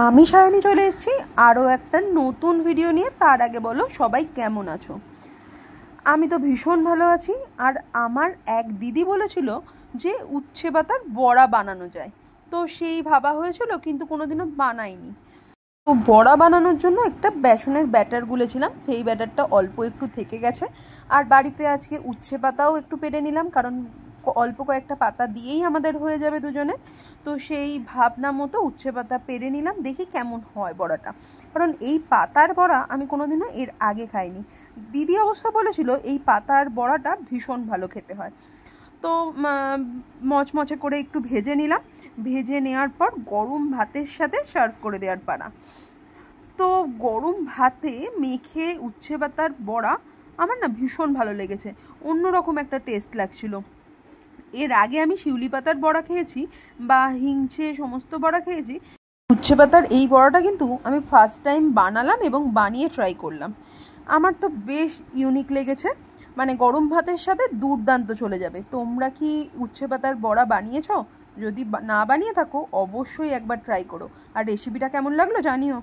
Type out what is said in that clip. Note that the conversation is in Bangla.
আমি সায়নী চলে এসেছি আরও একটা নতুন ভিডিও নিয়ে। তার আগে বলো সবাই কেমন আছো? আমি তো ভীষণ ভালো আছি। আর আমার এক দিদি বলেছিল যে উচ্ছে পাতার বড়া বানানো যায়, তো সেই ভাবা হয়েছিল কিন্তু কোনোদিনও বানাইনি। তো বড়া বানানোর জন্য একটা বেসনের ব্যাটার গুলেছিলাম, সেই ব্যাটারটা অল্প একটু থেকে গেছে। আর বাড়িতে আজকে উচ্ছে পাতাও একটু পেড়ে নিলাম, কারণ অল্প কয়েকটা পাতা দিয়েই আমাদের হয়ে যাবে দুজনে। তো সেই ভাবনা মতো উচ্ছে পাতা পেড়ে নিলাম, দেখি কেমন হয় বড়াটা। কারণ এই পাতার বড়া আমি কোনোদিনও এর আগে খাইনি। দিদি অবশ্য বলেছিল এই পাতার বড়াটা ভীষণ ভালো খেতে হয়। তো মচমচে করে একটু ভেজে নিলাম। ভেজে নেওয়ার পর গরম ভাতের সাথে সার্ভ করে দেওয়ার পালা। তো গরম ভাতে মেখে উচ্ছে পাতার বড়া আমার না ভীষণ ভালো লেগেছে, অন্যরকম একটা টেস্ট লাগছিল। এর আগে আমি শিউলি পাতার বড়া খেয়েছি বা হিংচে সমস্ত বড়া খেয়েছি। উচ্ছে পাতার এই বড়াটা কিন্তু আমি ফার্স্ট টাইম বানালাম এবং বানিয়ে ট্রাই করলাম। আমার তো বেশ ইউনিক লেগেছে, মানে গরম ভাতের সাথে দুর্দান্ত চলে যাবে। তোমরা কি উচ্ছে পাতার বড়া বানিয়েছো? যদি না বানিয়ে থাকো অবশ্যই একবার ট্রাই করো। আর রেসিপিটা কেমন লাগলো জানিও।